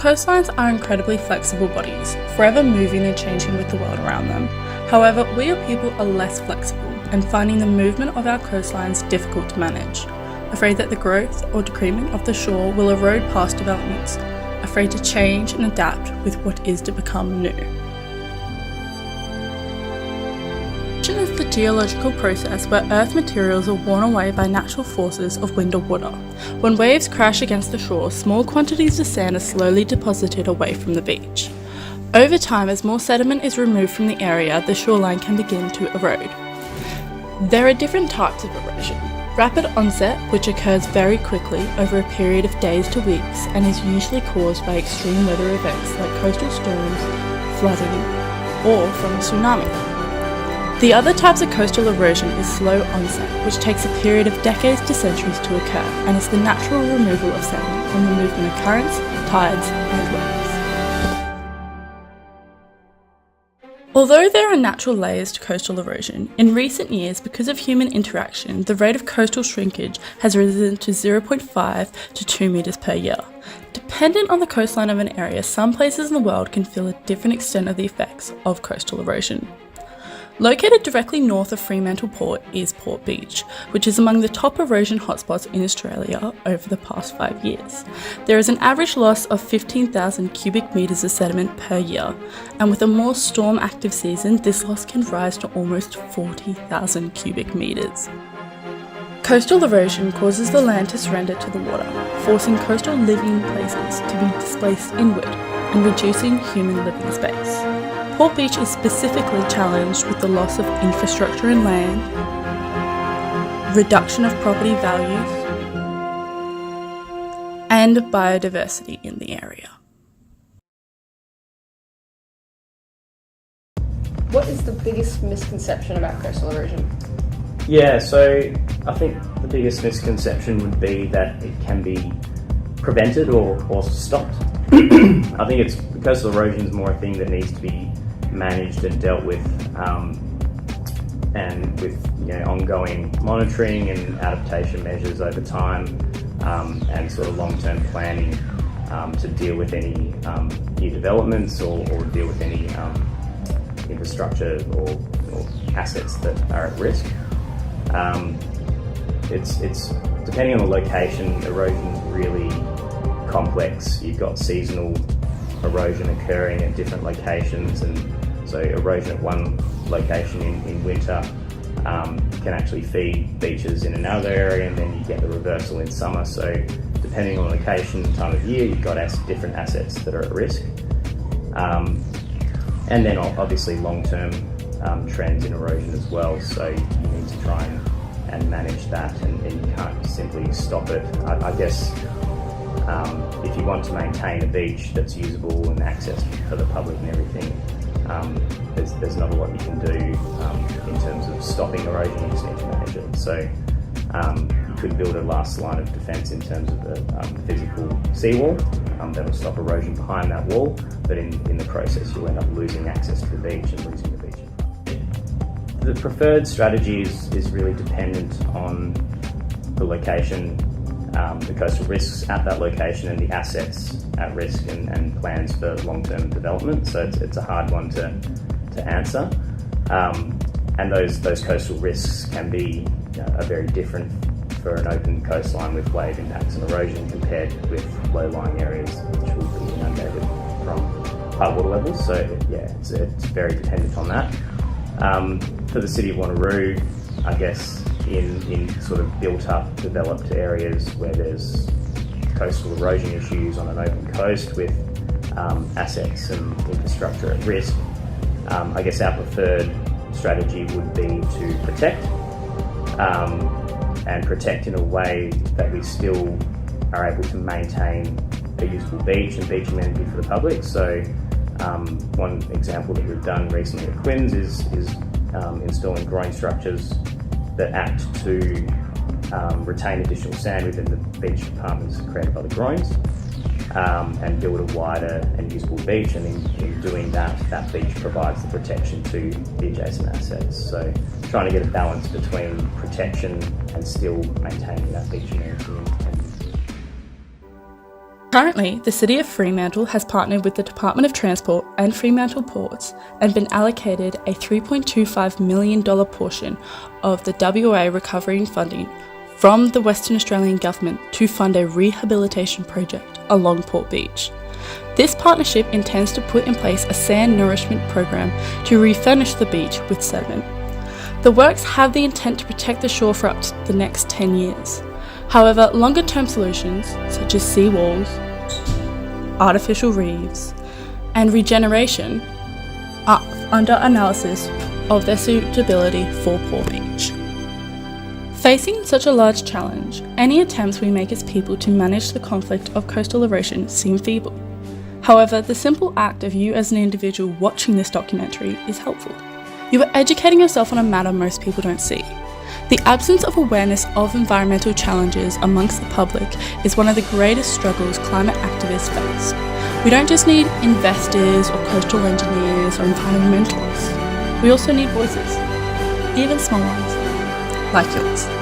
coastlines are incredibly flexible bodies, forever moving and changing with the world around them. However, we as people are less flexible and finding the movement of our coastlines difficult to manage. Afraid that the growth or decrement of the shore will erode past developments. Afraid to change and adapt with what is to become new. Erosion is the geological process where earth materials are worn away by natural forces of wind or water. When waves crash against the shore, small quantities of sand are slowly deposited away from the beach. Over time, as more sediment is removed from the area, the shoreline can begin to erode. There are different types of erosion. Rapid onset, which occurs very quickly over a period of days to weeks and is usually caused by extreme weather events like coastal storms, flooding, or from a tsunami. The other types of coastal erosion is slow onset, which takes a period of decades to centuries to occur, and is the natural removal of sediment from the movement of currents, tides, and waves. Although there are natural layers to coastal erosion, in recent years, because of human interaction, the rate of coastal shrinkage has risen to 0.5 to 2 metres per year. Dependent on the coastline of an area, some places in the world can feel a different extent of the effects of coastal erosion. Located directly north of Fremantle Port is Port Beach, which is among the top erosion hotspots in Australia over the past 5 years. There is an average loss of 15,000 cubic metres of sediment per year, and with a more storm-active season, this loss can rise to almost 40,000 cubic metres. Coastal erosion causes the land to surrender to the water, forcing coastal living places to be displaced inward and reducing human living space. Port Beach is specifically challenged with the loss of infrastructure and land, reduction of property values, and biodiversity in the area. What is the biggest misconception about coastal erosion? Yeah, so I think the biggest misconception would be that it can be prevented or stopped. I think coastal erosion is more a thing that needs to be managed and dealt with, and with ongoing monitoring and adaptation measures over time, and sort of long-term planning to deal with any new developments or deal with any infrastructure or assets that are at risk. It's depending on the location, erosion is really complex. You've got seasonal erosion occurring at different locations, and so erosion at one location in winter can actually feed beaches in another area, and then you get the reversal in summer. So depending on location and time of year, you've got different assets that are at risk. And then obviously long-term trends in erosion as well, so you need to try and manage that, and you can't simply stop it. I guess if you want to maintain a beach that's usable and accessed for the public and everything, there's not a lot you can do in terms of stopping erosion. You just need to manage it. So you could build a last line of defence in terms of the physical seawall that will stop erosion behind that wall, but in the process you'll end up losing access to the beach and losing the beach. The preferred strategy is really dependent on the location, the coastal risks at that location, and the assets at risk, and plans for long-term development. So it's a hard one to answer. And those coastal risks can be are very different for an open coastline with wave impacts and erosion compared with low-lying areas which will be inundated from high water levels. So it's very dependent on that. For the city of Wanneroo, I guess in sort of built-up, developed areas where there's coastal erosion issues on an open coast with assets and infrastructure at risk, I guess our preferred strategy would be to protect, and protect in a way that we still are able to maintain a usable beach and beach amenity for the public. So one example that we've done recently at Quinns is installing groin structures that act to retain additional sand within the beach compartments created by the groins, and build a wider and usable beach, and in doing that beach provides the protection to the adjacent assets. So trying to get a balance between protection and still maintaining that beach amenity. Currently, the City of Fremantle has partnered with the Department of Transport and Fremantle Ports and been allocated a $3.25 million portion of the WA recovery funding from the Western Australian Government to fund a rehabilitation project along Port Beach. This partnership intends to put in place a sand nourishment program to refurnish the beach with sediment. The works have the intent to protect the shore for up to the next 10 years. However, longer-term solutions, such as seawalls, artificial reefs, and regeneration, are under analysis of their suitability for Port Beach. Facing such a large challenge, any attempts we make as people to manage the conflict of coastal erosion seem feeble. However, the simple act of you as an individual watching this documentary is helpful. You are educating yourself on a matter most people don't see. The absence of awareness of environmental challenges amongst the public is one of the greatest struggles climate activists face. We don't just need investors or coastal engineers or environmentalists. We also need voices, even small ones, like yours.